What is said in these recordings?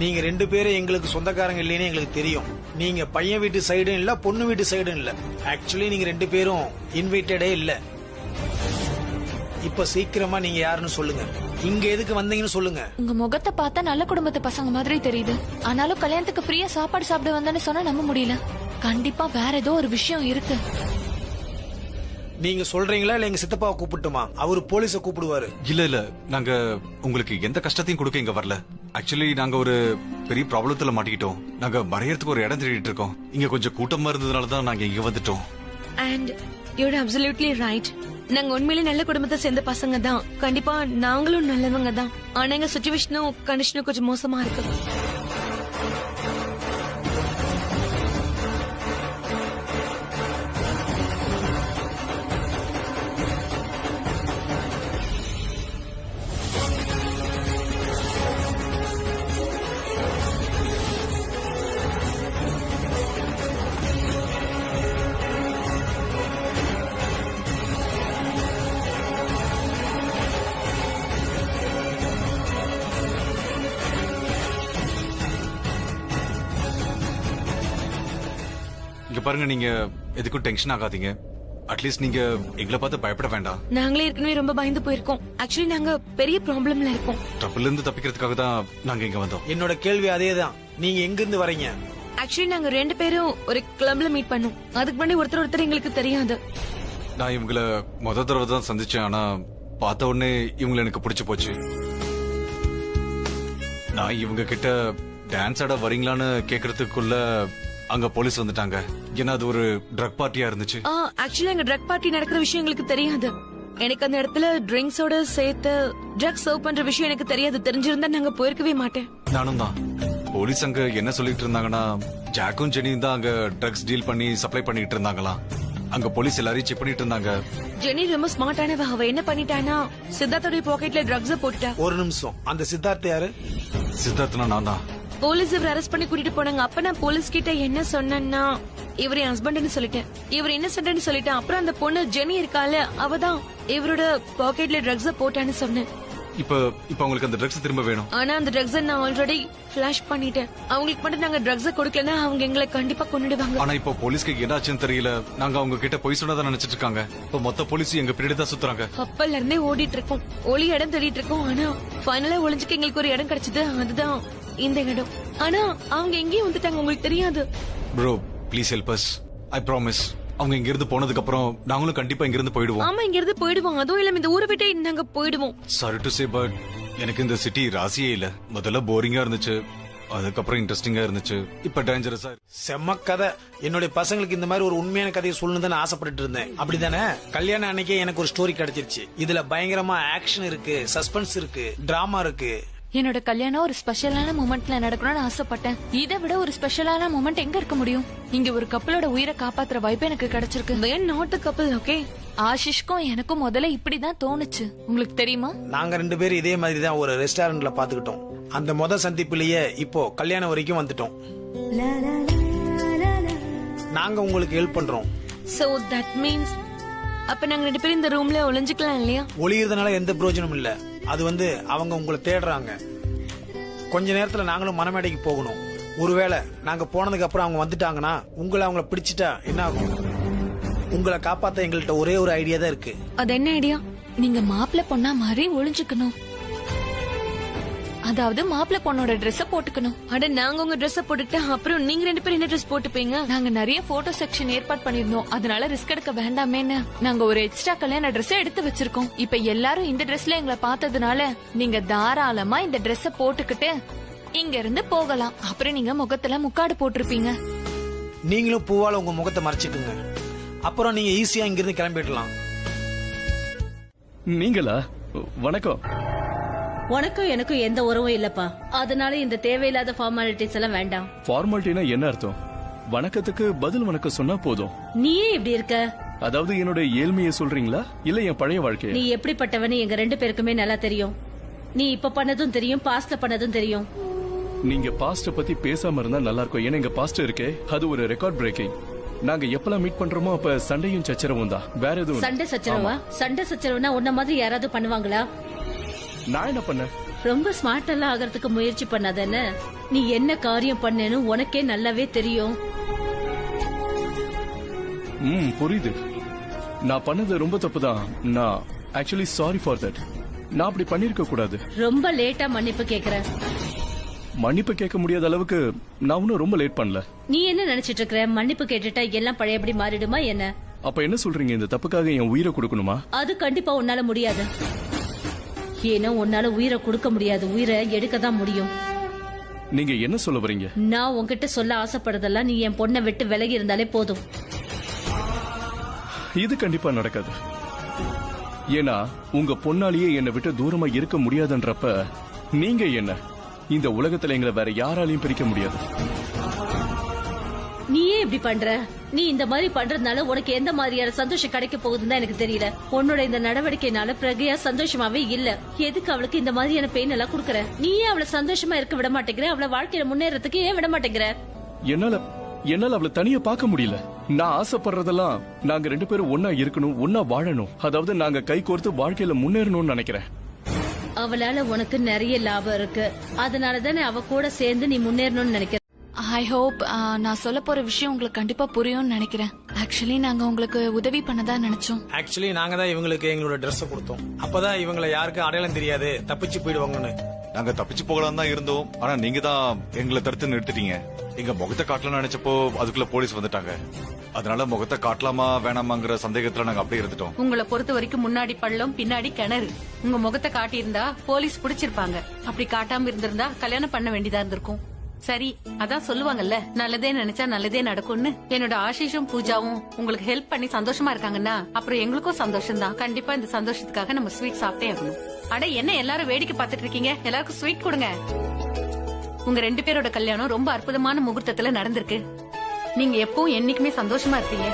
நீங்க 2 பேரும் எங்களுக்கு சொந்தக்காரங்க இல்லைன்னு எங்களுக்கு தெரியும். நீங்க பையன் வீட்டு சைடும் இல்ல, பொண்ணு வீட்டு சைடும் இல்ல. ஆக்சுவலி நீங்க 2 பேரும் இன்வைட்டடே இல்ல. இப்ப சீக்கிரமா நீங்க யாருன்னு சொல்லுங்க. இங்க எதுக்கு வந்தீங்கன்னு சொல்லுங்க. உங்க முகத்தை பார்த்தா நல்ல குடும்பத்து பசங்க மாதிரி தெரியுது. ஆனாலும் கல்யாணத்துக்கு ஃப்ரீயா சாப்பாடு சாப்பிட வந்தேன்னு சொன்னா நம்ப முடியல. கண்டிப்பா வேற ஏதோ ஒரு விஷயம் இருக்கு. நீங்க சொல்றீங்களா இல்ல எங்க சித்தப்பாவை கூப்பிட்டுமா? அவரு போலீஸ கூப்பிடுவாரு. இல்ல நாங்க உங்களுக்கு எந்த கஷ்டத்தையும் கொடுக்க இங்க வரல. ஆக்சுவலி நாங்க ஒரு பெரிய ப்ராப்ளத்துல மாட்டிக்கிட்டோம். நாங்க மறையறதுக்கு ஒரு இடம் தேடிட்டு இருக்கோம். இங்க கொஞ்சம் கூட்டமா இருந்ததுனால தான் நாங்க இங்க வந்துட்டோம். And you're absolutely right. நாங்க உண்மையிலே நல்ல குடும்பத்தை சேர்ந்த பசங்க தான். கண்டிப்பா நாங்களும் நல்லவங்க தான். ஆனா எங்க சிச்சுவேஷனும் கண்டிஷனும் கொஞ்சம் மோசமா இருக்கு. இங்க பாருங்க, நீங்க எதுக்கும் டென்ஷன் ஆகாதீங்க. அட்லீஸ்ட் நீங்க எங்களை பார்த்து பயப்பட வேண்டாம். நாங்களே ஏற்கனவே ரொம்ப பயந்து போயிருக்கோம். ஆக்சுவலி நாங்க பெரிய ப்ராப்ளம்ல இருக்கோம். ட்ரபிள்ல இருந்து தப்பிக்கிறதுக்காக தான் நாங்க இங்க வந்தோம். என்னோட கேள்வி அதேதான். நீங்க எங்க இருந்து வரீங்க? ஆக்சுவலி நாங்க 2 பேரும் ஒரு கிளப்ல மீட் பண்ணோம். அதுக்கு முன்னாடி ஒருத்தர் எங்களுக்கு தெரியாது. நான் இவங்கள முத தடவை தான் சந்திச்சேன். ஆனா பார்த்த உடனே இவங்களை எனக்கு பிடிச்சு போச்சு. நான் இவங்க கிட்ட டான்ஸ் ஆட வரீங்களான்னு கேக்குறதுக்குள்ள அங்க போலீஸ் வந்துட்டாங்க. ஏன்னா அது ஒரு ட்ரக் பார்ட்டியா இருந்துச்சு. ஆக்சுவலி அங்க ட்ரக் பார்ட்டி நடக்கிற விஷயம் எங்களுக்கு தெரியாது. எனக்கு அந்த இடத்துல ட்ரிங்க்ஸோட சேர்த்து ட்ரக் சர்வ் பண்ற விஷயம் எனக்கு தெரியாது. தெரிஞ்சிருந்தா நாங்க போயிருக்கவே மாட்டேன். நானும் தான். போலீஸ் அங்க என்ன சொல்லிட்டு இருந்தாங்கன்னா, ஜாக்கும் ஜெனியும் தான் அங்க ட்ரக்ஸ் டீல் பண்ணி சப்ளை பண்ணிட்டு இருந்தாங்களாம். அங்க போலீஸ் எல்லாரையும் செக் பண்ணிட்டு இருந்தாங்க. ஜெனி ரொம்ப ஸ்மார்ட்டானவ. அவ என்ன பண்ணிட்டானா, சித்தார்த்தோட பாக்கெட்ல ட்ரக்ஸ் போட்டுட்டா. ஒரு நிமிஷம், அந்த சித்தார்த்த யாரு? சித்தார்த்தனா நான் தான். போலீஸ் இவரை அரெஸ்ட் பண்ணி கூட்டிட்டு போனாங்க. அப்ப நான் போலீஸ் கிட்ட என்ன சொன்னேன்னா, இவர் என் ஹஸ்பண்ட்னு சொல்லிட்டேன். இவர் என்ன சொல்றேன்னு சொல்லிட்டேன். அப்புறம் அந்த பொண்ணு ஜெனி இருக்கால, அவதான் இவரோட பாக்கெட்ல ட்ரக்ஸ் போட்டான்னு சொன்னேன். இப்ப அவங்களுக்கு அந்த ட்ரக்ஸ் திரும்ப வேணும். ஆனா அந்த ட்ரக்ஸ் நான் ஆல்ரெடி ஃபிளாஷ் பண்ணிட்டேன். அவங்களுக்கு மட்டும் நாங்க ட்ரக்ஸ் கொடுக்கலன்னா அவங்க எங்களை கண்டிப்பா கொன்னுடுவாங்க. ஆனா இப்ப போலீஸ்க்கு என்னாச்சுன்னு தெரியல. நாங்க அவங்க கிட்ட போய் சொன்னதான் நினைச்சிட்டு இருக்காங்க. இப்ப மொத்த போலீஸ் எங்க பின்னாடி தான் சுத்துறாங்க. அப்பல்ல இருந்தே ஓடிட்டு இருக்கோம். ஒளி இடம் தேடிட்டு இருக்கோம். ஆனா ஃபைனலா ஒளிஞ்சுக்க எங்களுக்கு ஒரு இடம் கிடைச்சது. அதுதான் இந்த இடம். ஆனா அவங்க எங்கேயும் வந்துட்டாங்க. உங்களுக்கு தெரியாது. Bro please help us. I promise. அவங்க இங்க இருந்து போனதுக்கு அப்புறம் நாங்களும் கண்டிப்பா இங்க இருந்து போயிடுவோம். ஆமா, இங்க இருந்து போயிடுவோம். அதுவும் இல்லாம இந்த ஊரை விட்டு நாங்க போயிடுவோம். சாரி டு சே, பட் எனக்கு இந்த சிட்டி ராசியே இல்ல. முதல்ல போரிங்கா இருந்துச்சு, அதுக்கப்புறம் இன்ட்ரெஸ்டிங்கா இருந்துச்சு, இப்ப டேஞ்சரஸா. செம்ம கதை. என்னுடைய பசங்களுக்கு இந்த மாதிரி ஒரு உண்மையான கதையை சொல்லணும்னு ஆசைப்பட்டு இருந்தேன். அப்படிதானே? கல்யாணம் அன்னைக்கே எனக்கு ஒரு ஸ்டோரி கிடைச்சிருச்சு. இதுல பயங்கரமா ஆக்ஷன் இருக்கு, சஸ்பென்ஸ் இருக்கு, டிராமா இருக்கு. என்னோட கல்யாணம் ஒரு ஸ்பெஷலான மொமெண்ட்ல நடக்கணும்னு ஆசைப்பட்டேன். இதை விட ஒரு ஸ்பெஷலான மொமெண்ட் எங்க இருக்க முடியும்? இங்க ஒரு கப்பலோட உயிரை காப்பாத்துற வாய்ப்பு எனக்கு கிடைச்சிருக்கு. Not a couple, okay? ஆஷிஷ்க்கும் எனக்கும் முதல்ல இப்படிதான் தோணுச்சு. உங்களுக்கு தெரியுமா? நாங்க 2 பேரும் இதே மாதிரி தான் ஒரு ரெஸ்டாரண்ட்ல பாத்துக்கிட்டோம். அந்த சந்திப்புலயே இப்போ கல்யாணம் வரைக்கும் வந்துட்டோம். நாங்க உங்களுக்கு ஹெல்ப் பண்றோம். So that means அப்ப நாங்க 2 பேரும் இந்த ரூம்ல ஒளிஞ்சுக்கலாம் இல்லையா? ஒளியறதுனால எந்த பிரயோஜனம் இல்ல. அது அவங்க உங்களை தேடுறாங்க. கொஞ்ச நேரத்துல நாங்களும் மனமேடைக்கு போகணும். ஒருவேளை நாங்க போனதுக்கு அப்புறம் அவங்க வந்துட்டாங்கன்னா, அவங்கள பிடிச்சிட்டா என்ன ஆகும்? உங்களை காப்பாத்த எங்கள்கிட்ட ஒரே ஒரு ஐடியா தான் இருக்கு. அது என்ன ஐடியா? நீங்க மாப்பிள்ளை பொண்ணா மாதிரி ஒளிஞ்சுக்கணும். அதாவது மாப்பிள்ளை பொண்ணோட ட்ரெஸ் போட்டுக்கணும். அட, நாங்க உங்க ட்ரெஸ் போட்டுட்டா அப்புறம் நீங்க 2 பேரும் என்ன ட்ரெஸ் போட்டுப்பீங்க? நாங்க நிறைய போட்டோ செக்ஷன் ஏற்பாடு பண்ணிருந்தோம். அதனால ரிஸ்க் எடுக்க வேண்டாமேன்னு நாங்க ஒரு எக்ஸ்ட்ரா கல்யாண ட்ரெஸ் எடுத்து வச்சிருக்கோம். இப்ப எல்லாரும் இந்த ட்ரெஸ்ல எங்களை பார்த்ததுனால நீங்க தாராளமா இந்த ட்ரெஸ் போட்டுக்கிட்டு இங்க இருந்து போகலாம். அப்புறம் நீங்க முகத்துல முக்காடு போட்டிருப்பீங்க. நீங்களும் பூவால உங்க முகத்தை மறைச்சுக்குங்க. அப்புறம் நீங்க ஈஸியா இங்க இருந்து கிளம்பிடலாம். நீங்களா? வணக்கம். உனக்கும் எனக்கும் எந்த உறவும் இல்லப்பா. அதனால இந்த தேவையில்லாத ஃபார்மாலிட்டிஸ் எல்லாம் வேண்டாம். ஃபார்மாலிட்டினா என்ன அர்த்தம்? வணக்கத்துக்கு பதில் வணக்கம் சொன்னா போதும். நீயே இப்படி இருக்க? அதாவது என்னோட ஏழ்மையை சொல்றீங்களா இல்ல என் பழைய வாழ்க்கை? நீ எப்படிப்பட்டவன்னு எங்க 2 பேருக்குமே நல்லா தெரியும். நீ இப்ப பண்ணதும் தெரியும், பாஸ்ட்ல பண்ணதும் தெரியும். நீங்க பாஸ்ட பத்தி பேசாம இருந்தா நல்லா இருக்கும். ஏன்னா எங்க பாஸ்ட் இருக்கே, அது ஒரு ரெக்கார்ட் பிரேக்கிங். நாங்க எப்பெல்லாம் மீட் பண்றோமோ அப்ப சண்டையும் சச்சரவும் தான், வேற எதுவும். சண்டை சச்சரவா? சண்டை சச்சரவுனா உன்ன மாதிரி யாராவது பண்ணுவாங்களா? நான் என்ன பண்ண? ரொம்ப ஸ்மார்ட் எல்லாம் ஆகிறதுக்கு முயற்சி பண்ணாதானே? நீ என்ன காரியம் பண்ணேன்னு உனக்கே நல்லாவே தெரியும். புரியுது. நான் பண்ணது ரொம்ப தப்பு தான். நான் ஆக்சுவலி சாரி ஃபார் தட். நான் அப்படி பண்ணிருக்க கூடாது. ரொம்ப லேட்டா மன்னிப்பு கேக்குற. மன்னிப்பு கேட்க முடியாத அளவுக்கு நான் ஒன்னும் ரொம்ப லேட் பண்ணல. நீ என்ன நினைச்சிட்டு இருக்கிற? மன்னிப்பு கேட்டுட்டா எல்லாம் பழையபடி மாறிடுமா என்ன? அப்ப என்ன சொல்றீங்க? இந்த தப்புக்காக என் உயிரை கொடுக்கணுமா? அது கண்டிப்பா உன்னால முடியாது. ஏன்னா உன்னால உயிரை கொடுக்க முடியாது, உயிரை எடுக்க தான் முடியும். நீங்க என்ன சொல்ல வரீங்க? நான் உன்கிட்ட சொல்ல ஆசைப்படுறதெல்லாம் நீ என் பொண்ணை விட்டு விலகி இருந்தாலே போதும். இது கண்டிப்பா நடக்காது. ஏன்னா உங்க பொண்ணாலேயே என்னை விட்டு தூரமா இருக்க முடியாதுன்றப்ப நீங்க என்ன இந்த உலகத்துல எங்களை வேற யாராலையும் பிரிக்க முடியாது. நீயே இப்படி பண்ற? நீ இந்த மாதிரி பண்றதுனால உனக்கு எந்த மாதிரியான சந்தோஷம் கிடைக்க போகுதுன்னு தான் எனக்கு தெரியல. உன்னோட இந்த நடவடிக்கைனால பிரக்யா சந்தோஷமாவே இல்ல. எதுக்கு அவளுக்கு இந்த மாதிரியான பெயின் எல்லாம் குடுக்கற? நீயே அவளை சந்தோஷமா இருக்க விட மாட்டேங்கிற. அவளை வாழ்க்கையில முன்னேறதுக்கு ஏன் விட மாட்டேங்கிற? என்னால அவளை தனியா பார்க்க முடியல. நான் ஆசைப்படுறதெல்லாம் நாங்க 2 பேரும் ஒன்னா இருக்கணும், ஒன்னா வாழணும். அதாவது நாங்க கை கோர்த்து வாழ்க்கையில முன்னேறணும்னு நினைக்கிறேன். அவளால உனக்கு நிறைய லாபம் இருக்கு. அதனாலதானே அவ கூட சேர்ந்து நீ முன்னேறணும்னு நினைக்கிற. ஐ ஹோப் நான் சொல்ல போற விஷயம் உங்களுக்கு கண்டிப்பா புரியும்னு நினைக்கிறேன். ஆக்சுவலி நாங்க உங்களுக்கு உதவி பண்ணதா நினைச்சோம். ஆக்சுவலி நாங்க தான் இவங்களுக்கு எங்களோட ட்ரெஸ் கொடுத்தோம். அப்பதான் இவங்களை யாருக்கும் அடையாளம் தெரியாது, தப்பிச்சு போயிடுவாங்கன்னு. நாங்க தப்பிச்சு போகலாம் தான் இருந்தோம். ஆனா நீங்க தான் எங்களை தடுத்து நிறுத்திட்டீங்க. எங்க முகத்தை காட்டலாம்னு நினைச்சப்போ அதுக்குள்ள போலீஸ் வந்துட்டாங்க. அதனால முகத்தை காட்டலாமா வேணாமாங்கிற சந்தேகத்துல நாங்க அப்படியே இருந்துட்டோம். உங்களை பொறுத்த வரைக்கும் முன்னாடி பள்ளம், பின்னாடி கிணறு. உங்க முகத்தை காட்டியிருந்தா போலீஸ் பிடிச்சிருப்பாங்க. அப்படி காட்டாம இருந்திருந்தா கல்யாணம் பண்ண வேண்டியதா இருந்திருக்கும். சரி, அதான் சொல்லுவாங்கல்ல, நல்லதே நினைச்சா நல்லதே நடக்கும்னு. என்னோட ஆஷிஷும் பூஜாவும் உங்களுக்கு ஹெல்ப் பண்ணி சந்தோஷமா இருக்காங்கன்னா அப்புறம் எங்களுக்கும் சந்தோஷம் தான். கண்டிப்பா இந்த சந்தோஷத்துக்காக நம்ம ஸ்வீட் சாப்பிட்டே ஆகணும். அட என்ன எல்லாரும் வேடிக்கை பார்த்துட்டு இருக்கீங்க? எல்லாருக்கும் ஸ்வீட் கொடுங்க. உங்க 2 பேரோட கல்யாணம் ரொம்ப அற்புதமான முகூர்த்தத்துல நடந்திருக்கு. நீங்க எப்பவும் என்னைக்குமே சந்தோஷமா இருப்பீங்க.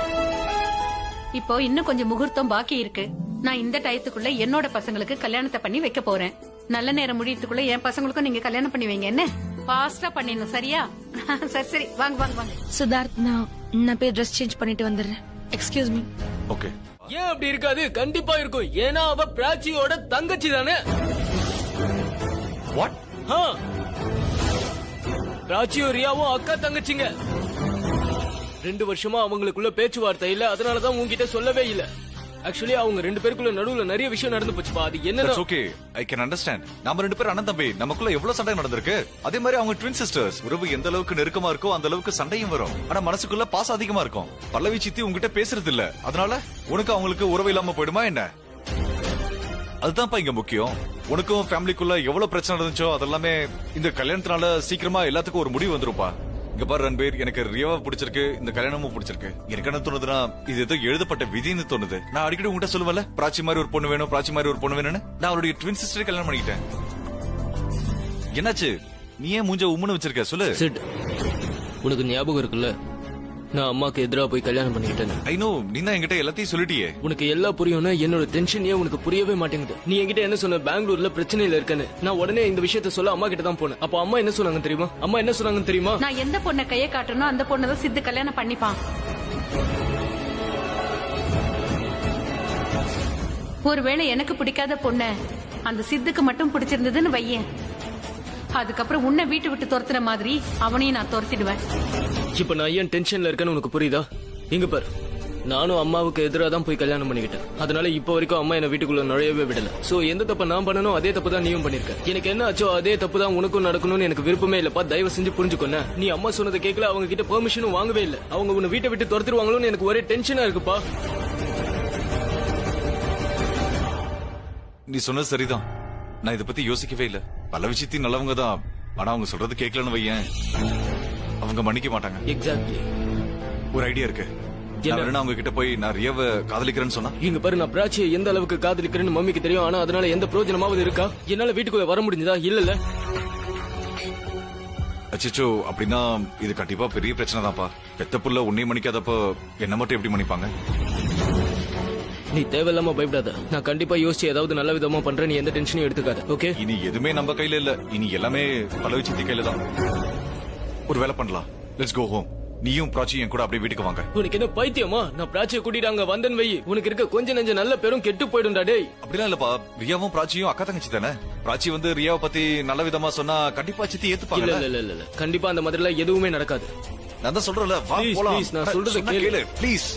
இப்போ இன்னும் கொஞ்சம் முகூர்த்தம் பாக்கி இருக்கு. நான் இந்த டயத்துக்குள்ள என்னோட பசங்களுக்கு கல்யாணத்தை பண்ணி வைக்க போறேன். நல்ல நேரம் முடியறதுக்குள்ள என் பசங்களுக்கும் நீங்க கல்யாணம் பண்ணி வைங்க. என்ன ஃபாஸ்டா பண்ணிடணும், சரியா? சரி சரி, வாங்க வாங்க வாங்க. சித்தார்த், நான் போய் ட்ரெஸ் சேஞ்ச் பண்ணிட்டு வந்துடுறேன். Excuse me. ஓகே. ஏன் அப்படி இருக்காது? கண்டிப்பா இருக்கும். ஏன்னா அவ பிராச்சியோட தங்கச்சி தானே. வாட்? பிராச்சியும் ரியாவும் அக்கா தங்கச்சிங்க. 2 வருஷமா அவங்களுக்குள்ள பேச்சுவார்த்தை இல்ல. அதனாலதான் உன்கிட்ட சொல்லவே இல்ல. ஆக்சுவலி அவங்க 2 பேருக்குள்ள நடுவுல நிறைய விஷயம் நடந்து போச்சுப்பா. அது என்ன? Okay, I can understand. நம்ம 2 பேரும் அண்ணன் தம்பி, நமக்குள்ள எவ்வளவு சண்டை நடந்திருக்கு. அதே மாதிரி அவங்க ட்வின் சிஸ்டர்ஸ். உறவு எந்த அளவுக்கு நெருக்கமா இருக்கோ அந்த அளவுக்கு சண்டையும் வரும். ஆனா மனசுக்குள்ள பாசம் அதிகமா இருக்கும். பல்லவி சித்தி உங்ககிட்ட பேசுறது இல்ல. அதனால உனக்கு அவங்களுக்கு உறவு இல்லாம போயிடுமா என்ன? அதுதான்ப்பா இங்க முக்கியம். உனக்கும் ஃபேமிலிக்குள்ள எவ்வளவு பிரச்சனை இருந்துச்சோ அதெல்லாமே இந்த கல்யாணத்தினால சீக்கிரமா எல்லாத்துக்கும் ஒரு முடிவு வந்துருப்பா. இங்க பாரு ரன்பீர், எனக்கு ரியாவை பிடிச்சிருக்கு, இந்த கல்யாணமும் பிடிச்சிருக்கு. எனக்கு என்ன தோணுதுன்னா இது ஏதோ எழுதப்பட்ட விதின்னு தோணுது. நான் அடிக்கடி உங்ககிட்ட சொல்லுவல, பிராச்சி மாதிரி ஒரு பொண்ணு வேணும், பிராச்சி மாதிரி ஒரு பொண்ணு வேணும்னு. நான் அவருடைய ட்வின் சிஸ்டரை கல்யாணம் பண்ணிக்கிட்டேன். என்னாச்சு? நீ ஏன் மூஞ்ச உம்முன்னு வச்சிருக்க? சொல்லு. சிட், உனக்கு ஞாபகம் இருக்குல்ல நான் அம்மாக்கு எதிரா போய் கல்யாணம் பண்ணிக்கிட்டேன். ஐ நோ, நீ தான் என்கிட்ட எல்லாத்தையும் சொல்லிட்டியே. உனக்கு எல்லாம் புரியும்னா என்னோட டென்ஷன் ஏன் உனக்கு புரியவே மாட்டேங்குது? நீ என்கிட்ட என்ன சொன்ன? பெங்களூர்ல பிரச்சனையில இருக்கேன்னு. நான் உடனே இந்த விஷயத்த சொல்ல அம்மா கிட்ட தான் போனேன். அப்ப அம்மா என்ன சொன்னாங்க தெரியுமா? அம்மா என்ன சொன்னாங்கன்னு தெரியுமா? நான் எந்த பொண்ணை கையை காட்டணும் அந்த பொண்ணை தான் சித்து கல்யாணம் பண்ணிப்பான். ஒருவேளை எனக்கு பிடிக்காத பொண்ண அந்த சித்துக்கு மட்டும் பிடிச்சிருந்ததுன்னு வையேன், அதுக்கப்புறம் உன்னை வீட்டு விட்டு துரத்துற மாதிரி அவனையும் நான் துரத்திடுவேன். இப்ப நான் ஏன் டென்ஷன்ல இருக்கேன்னு உனக்கு புரியுதா? இங்க பாரு, நானும் அம்மாவுக்கு எதிராக தான் போய் கல்யாணம் பண்ணிக்கிட்டேன். அதனால இப்ப வரைக்கும் அம்மா என்ன வீட்டுக்குள்ள நுழையவே விடல. சோ எந்த தப்ப நான் பண்ணணும் அதே தப்பு தான் நீயும் பண்ணிருக்க. எனக்கு என்ன ஆச்சோ அதே தப்பு தான் உனக்கும் நடக்கணும்னு எனக்கு விருப்பமே இல்லப்பா. தயவு செஞ்சு புரிஞ்சுக்கொன்ன. நீ அம்மா சொன்னதை கேட்கல, அவங்க கிட்ட பெர்மிஷனும் வாங்கவே இல்ல. அவங்க உன்னை வீட்டை விட்டு துரத்துருவாங்களோன்னு எனக்கு ஒரே டென்ஷனா இருக்குப்பா. நீ சொன்னது சரிதான். நான் இதை பத்தி யோசிக்கவே இல்ல. பல விஷயத்தையும் நல்லவங்க தான். ஆனா அவங்க சொல்றது கேட்கலன்னு வையேன், அவங்க மன்னிக்க மாட்டாங்க. எக்ஸாக்ட்லி. ஒரு ஐடியா இருக்கு. அவங்க கிட்ட போய் நான் ரியாவை காதலிக்கிறேன்னு சொன்னா, இங்க பாரு, நான் பிராச்சியை எந்த அளவுக்கு காதலிக்கிறேன்னு மம்மிக்கு தெரியும். ஆனா அதனால எந்த பிரயோஜனமாவது இருக்கா? என்னால வீட்டுக்குள்ள வர முடிஞ்சதா? இல்ல. அச்சோ, அப்படின்னா இது கண்டிப்பா பெரிய பிரச்சனை தான்ப்பா. பெத்த புள்ள உன்னை மன்னிக்காதப்போ என்ன மட்டும் எப்படி மன்னிப்பாங்க? நீ தேவையில்லாம பயப்படாத. நான் கண்டிப்பா யோசிச்சு ஏதாவது நல்ல விதமா பண்றேன். நீ எந்த டென்ஷனையும் எடுத்துக்காத. ஓகே? இனி எதுவுமே நம்ம கையில இல்ல. இனி எல்லாமே பலவி சித்தி கையில தான். ஒரு வேலை பண்ணலாம். Let's go home. நீயும் பிராச்சி என் கூட அப்படியே வீட்டுக்கு வாங்க. உனக்கு என்ன பைத்தியமா? நான் பிராச்சியை கூட்டிட்டு அங்க வந்தேன் வை, உனக்கு இருக்க கொஞ்ச நெஞ்ச நல்ல பேரும் கெட்டு போயிடும்டா டேய். அப்படிலாம் இல்லப்பா, ரியாவும் பிராச்சியும் அக்கா தங்கச்சி தானே. பிராச்சி வந்து ரியாவை பத்தி நல்ல விதமா சொன்னா கண்டிப்பா சித்தி இல்ல ஏத்துப்பாங்க. இல்ல இல்ல இல்ல, கண்டிப்பா அந்த மாதிரி எல்லாம் எதுவுமே நடக்காது. நான் தான் சொல்றேன்ல, வா Please, போலாம். please, நான் சொல்றத சொன்னா கேளு. ப்ளீஸ்.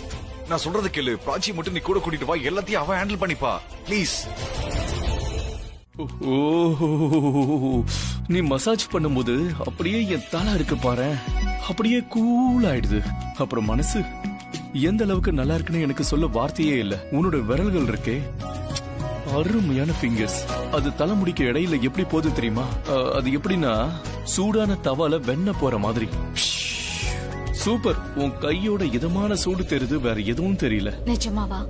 நான் சொல்றத கேளு. பிராச்சி மட்டும் நீ கூட கூட்டிட்டு வா, எல்லாத்தையும் அவன் ஹேண்டில் பண்ணிப்பா ப்ளீஸ். ஓ, நீ மசாஜ் பண்ணும்போது அப்படியே என் தலை இருக்கு பாரு, அப்படியே கூல் ஆயிடுது. அப்புறம் மனசு எந்த அளவுக்கு நல்லா இருக்குன்னு எனக்கு சொல்ல வார்த்தையே இல்ல. உன்னோட விரல்கள் இருக்கே, அருமையான ஃபிங்கர்ஸ். அது தலைமுடிக்கு இடையில எப்படி போகுது தெரியுமா? அது எப்படின்னா சூடான தவால வெண்ணெய் போற மாதிரி. சூப்பர். உன் கையோட இதமான சூடு தெரியுது, வேற எதுவும் தெரியல. நிஜமாவா?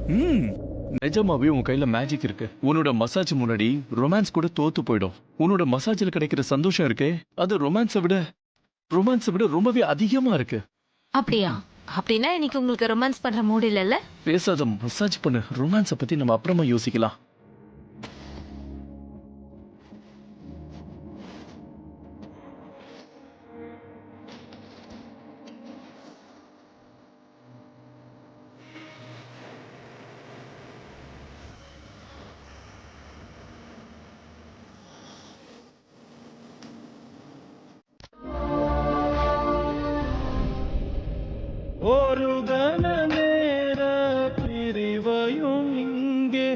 நிஜமாவே உன் கையில மேஜிக் இருக்கு. உன்னோட மசாஜ் முன்னாடி ரொமான்ஸ் கூட தோத்து போயிடும். உன்னோட மசாஜ்ல கிடைக்கிற சந்தோஷம் இருக்கே, அது ரொமான்ஸை விட ரொம்பவே அதிகமா இருக்கு. அப்படியா? அப்படின்னா இன்னைக்கு உங்களுக்கு ரொமான்ஸ் பண்ற மூட் இல்லல்ல? பேசாத, மசாஜ் பண்ணு. ரொமான்ஸை பத்தி நம்ம அப்புறமா யோசிக்கலாம். ஒரு கன நேர பிரிவையும் இங்கே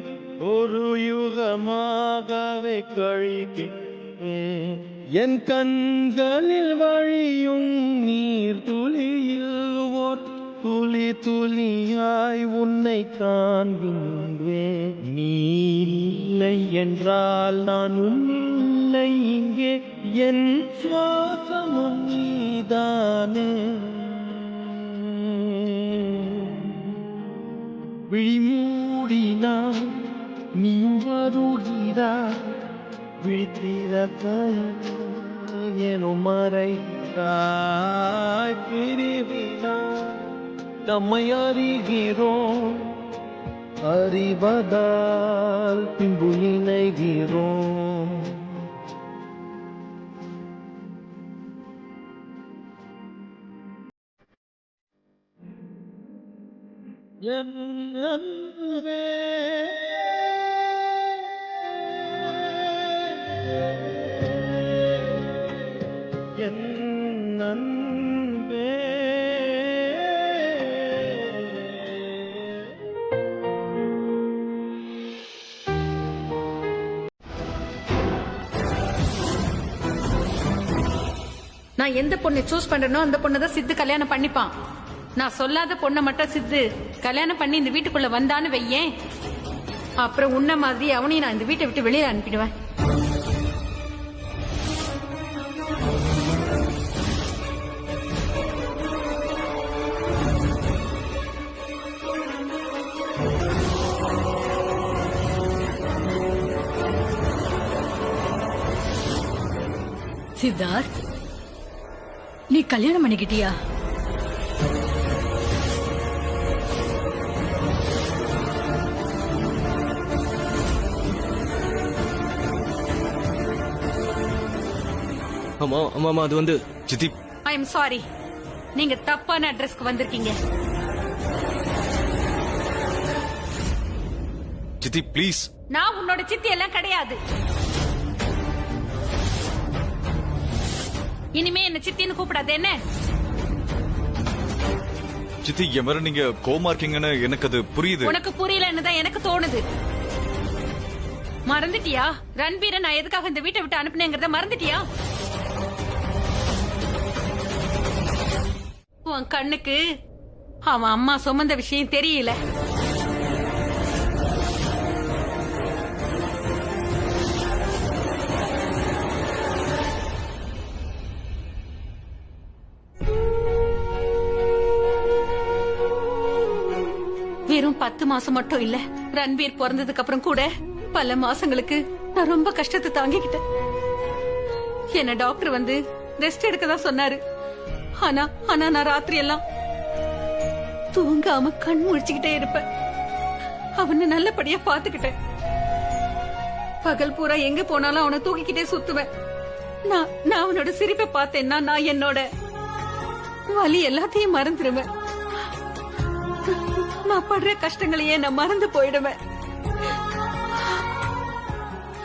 ஒரு யுகமாகவே கழிக்கிறேன். என் கண்களில் வழியும் நீர் துளியில் ஓர் துளி துளியாய் உன்னை காண்கின்றேன். நீ இல்லை என்றால் நான் உன்னை இங்கே, என் சுவாசமும் நீதானே. விழிமூடினான் நீ வருகிறாய், விழித்திறக்க எனும் மறைத்தாய். பிரிவினாய் நம்மை அறிகிறோம், அறிவதால் பின்பு இணைகிறோம். என் அன்பே, என் அன்பே. நான் எந்த பொண்ணை சூஸ் பண்றேனோ அந்த பொண்ணை தான் சித்து கல்யாணம் பண்ணிப்பான். நான் சொல்லாத பொண்ணை மட்டும் சித்து கல்யாணம் பண்ணி இந்த வீட்டுக்குள்ள வந்தான்னு வையேன், அப்புறம் உன்ன மாதிரி அவனையும் நான் இந்த வீட்டை விட்டு வெளியே அனுப்பிடுவேன். சித்தார்த், நீ கல்யாணம் பண்ணிக்கிட்டியா? ஆமா அது வந்து சித்தி ஐ எம் சாரி, நீங்க தப்பான அட்ரஸ்க்கு வந்திருக்கீங்க. சித்தி ப்ளீஸ். நான் உன்னோட சித்தி எல்லாம் கிடையாது. இனிமே என்ன சித்தின்னு கூப்பிடாது என்ன? சித்தி என் மேல நீங்க கோவமா இருக்கீங்கன்னு எனக்கு அது புரியுது. உனக்கு புரியலன்னு தான் எனக்கு தோணுது. மறந்துட்டியா ரன்பீரை நான் எதுக்காக இந்த வீட்டை விட்டு அனுப்புனேங்கிறத மறந்துட்டியா? உன் கண்ணுக்கு அவன் அம்மா சுமந்த விஷயம் தெரியல. வெறும் 10 மாசம் மட்டும் இல்ல, ரன்பீர் பிறந்ததுக்கு அப்புறம் கூட பல மாசங்களுக்கு நான் ரொம்ப கஷ்டத்தை தாங்கிக்கிட்டேன். என்ன டாக்டர் வந்து ரெஸ்ட் எடுக்க தான் சொன்னாரு. ஆனா நான் ராத்திரி எல்லாம் தூங்காம கண் முழிச்சுக்கிட்டே இருப்பேன். அவனை நல்லபடியா பாத்துக்கிட்டேன். பகல் பூரா எங்க போனாலும் அவனை தூக்கிக்கிட்டே சுத்துவேன். நான் அவனோட சிரிப்பை பார்த்தேன்னா நான் என்னோட வலி எல்லாத்தையும் மறந்துடுவேன். நான் படுற கஷ்டங்களையே நான் மறந்து போயிடுவேன்.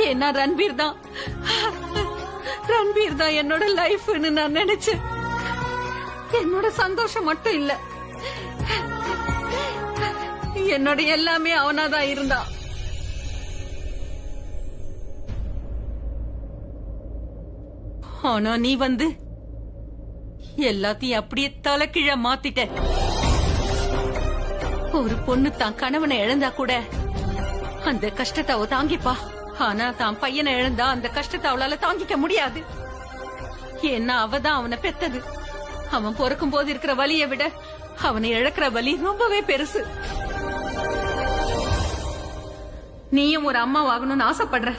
ஏன்னா ரன்பீர் தான் என்னோட லைஃப்னு நான் நினைச்சேன். என்னோட சந்தோஷம் மட்டும் இல்ல, என்னோட எல்லாமே அவனாதான் இருந்தான். ஆனா நீ வந்து எல்லாத்தையும் அப்படியே தலைகீழ மாத்திட்ட. ஒரு பொண்ணு தான் கணவனை இழந்தா கூட அந்த கஷ்டத்தை அவ தாங்கிப்பா. ஆனா தான் பையனை இழந்தா அந்த கஷ்டத்தை அவளால தாங்கிக்க முடியாது. ஏன்னா அவதான் அவனை பெத்தது. அவன் பிறக்கும் போது இருக்கிற வலியை விட அவனை இழக்கிற வலி ரொம்பவே பெருசு. நீயும் ஒரு அம்மா ஆகணும்னு ஆசைப்படுற.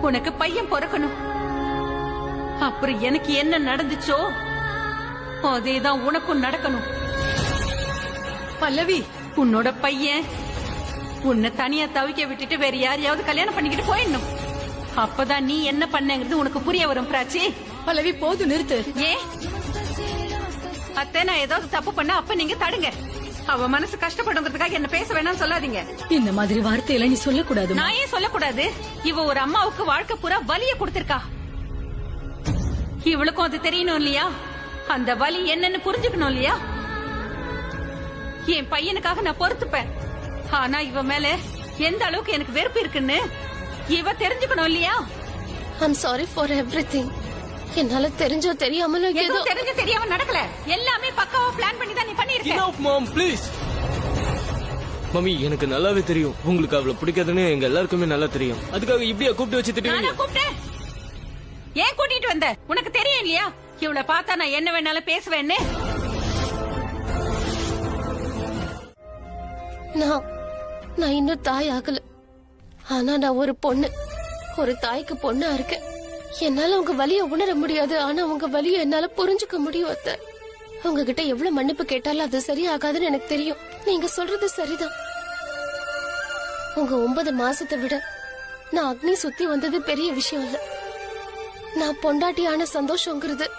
உனக்கு பையன் பிறக்கணும். அப்புறம் எனக்கு என்ன நடந்துச்சோ அதேதான் உனக்கும் நடக்கணும். பல்லவி, உன்னோட பையன் உன்னை தனியா தவிக்க விட்டுட்டு வேற யாரையாவது கல்யாணம் பண்ணிக்கிட்டு போயிடணும். அப்பதான் நீ என்ன பண்ணங்கிறது உனக்கு புரிய வரும். பிராச்சி, பல்லவி போது நிறுத்து. ஏன் அத்தை, நான் ஏதாவது தப்பு பண்ண அப்ப நீங்க தடுங்க. அவ மனசு கஷ்டப்படுங்கிறதுக்காக என்ன பேச வேணாம்னு சொல்லாதீங்க. இந்த மாதிரி வார்த்தையெல்லாம் நீ சொல்லக்கூடாது. நான் ஏன் சொல்லக்கூடாது? இவ ஒரு அம்மாவுக்கு வாழ்க்கை பூரா வலிய கொடுத்திருக்கா. இவளுக்கும் அது தெரியணும் இல்லையா? அந்த வலி என்னன்னு புரிஞ்சுக்கணும் இல்லையா? என் பையனுக்காக நான் பொறுத்துப்பேன். ஆனா இவ மேல எந்த அளவுக்கு எனக்கு வெறுப்பு இருக்குன்னு இவ தெரிஞ்சுக்கணும் இல்லையா? I'm sorry for everything. என்னால தெரிஞ்சோ தெரியாமலோ ஏதோ தெரிஞ்சு தெரியாம நடக்கல. எல்லாமே பக்காவா பிளான் பண்ணி தான் நீ பண்ணிருக்க. Enough mom, please. மம்மி, எனக்கு நல்லாவே தெரியும் உங்களுக்கு அவளை பிடிக்காதுன்னு எங்க எல்லாருக்குமே நல்லா தெரியும். அதுக்காக இப்படியா கூப்பிட்டு வச்சு திட்டுவீங்க? நானா கூப்பிட்டேன்? ஏன் கூட்டிட்டு வந்த? உனக்கு தெரியும் இல்லையா இவளை பார்த்தா நான் என்ன வேணாலும் பேசுவேன்னு? நான் இன்னும் தாய் ஆகல. ஆனா நான் ஒரு பொண்ணு, ஒரு தாய்க்கு பொண்ணா இருக்கேன். என்னால உங்க வலிய உணர முடியாது. ஆனா உங்க வலிய என்னால புரிஞ்சுக்க முடியும். அத்தை, உங்ககிட்ட எவ்வளவு மன்னிப்பு கேட்டாலும் அது சரியாகாதுன்னு எனக்கு தெரியும். நீங்க சொல்றது சரிதான். உங்க 9 மாசத்தை விட நான் அக்னி சுத்தி வந்தது பெரிய விஷயம் இல்ல. நான் பொண்டாட்டியான சந்தோஷங்கிறது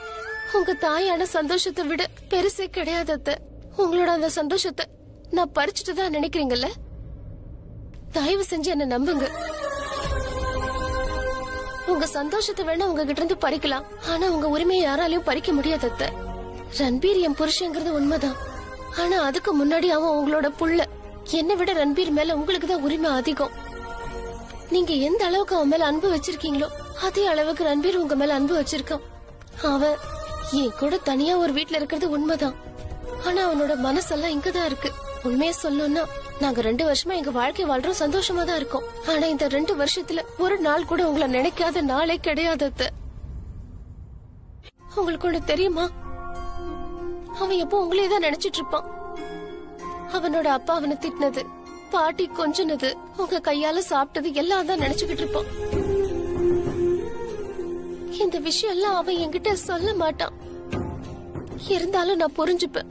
உங்க தாயான சந்தோஷத்தை விட பெருசே கிடையாது. அத்தை, உங்களோட அந்த சந்தோஷத்தை நான் பறிச்சுட்டு தான் நினைக்கிறீங்கல்ல? தயவு செஞ்சு என்ன நம்புங்க. உங்க சந்தோஷத்தை வேணா உங்ககிட்ட இருந்து பறிக்கலாம். ஆனா உங்க உரிமையை யாராலையும் பறிக்க முடியாது. அத்தை, ரன்பீர் என் புருஷங்கிறது உண்மைதான். ஆனா அதுக்கு முன்னாடி அவன் உங்களோட புள்ள. என்னை விட ரன்பீர் மேல உங்களுக்கு தான் உரிமை அதிகம். நீங்க எந்த அளவுக்கு அவன் மேல அன்பு வச்சிருக்கீங்களோ அதே அளவுக்கு ரன்பீர் உங்க மேல அன்பு வச்சிருக்கான். அவன் என் கூட தனியா ஒரு வீட்டுல இருக்கிறது உண்மைதான். ஆனா அவனோட மனசெல்லாம் இங்கதான் இருக்கு. உண்மையை சொல்லணும்னா நாங்க 2 வருஷமா எங்க வாழ்க்கை வாழ்றோம், சந்தோஷமா தான் இருக்கோம். ஆனா இந்த 2 வருஷத்துல ஒரு நாள் கூட உங்களை நினைக்காத நாளே கிடையாது. அத்தை, உங்களுக்கு ஒண்ணு தெரியுமா? அவன் எப்போ உங்களே தான் நினைச்சிட்டு இருப்பான். அவனோட அப்பா அவனை திட்டினது, பாட்டி கொஞ்சினது, உங்க கையால சாப்பிட்டது எல்லாம் தான் நினைச்சுக்கிட்டு இருப்பான். இந்த விஷயம் எல்லாம் அவன் என்கிட்ட சொல்ல மாட்டான். இருந்தாலும் நான் புரிஞ்சுப்பேன்.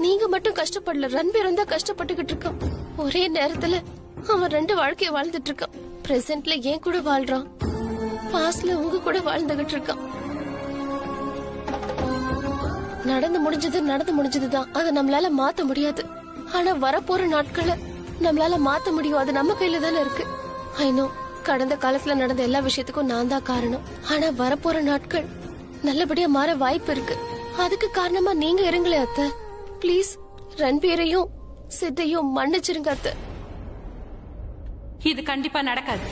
நீங்க மட்டும் கஷ்டப்படல, ரன்பீரும் தான் கஷ்டப்பட்டுக்கிட்டு இருக்கான். ஒரே நேரத்துல அவன் 2 வாழ்க்கைய வாழ்ந்துட்டு இருக்கான். பிரசன்ட்ல ஏன் கூட வாழ்றான், பாஸ்ட்ல உங்க கூட வாழ்ந்துகிட்டு இருக்கான். நடந்து முடிஞ்சதுதான். அதை நம்மளால மாத்த முடியாது. ஆனா வரப்போற நாட்களை நம்மளால மாத்த முடியும். அது நம்ம கையில தானே இருக்கு. ஐநோ, கடந்த காலத்துல நடந்த எல்லா விஷயத்துக்கும் நான் தான் காரணம். ஆனா வரப்போற நாட்கள் நல்லபடியா மாற வாய்ப்பு இருக்கு. அதுக்கு காரணமா நீங்க இருங்களே அத்தை. பிளீஸ், ரன்பீரையும் சித்தையும் மன்னிச்சிருங்க அத்தை. இது கண்டிப்பா நடக்காது.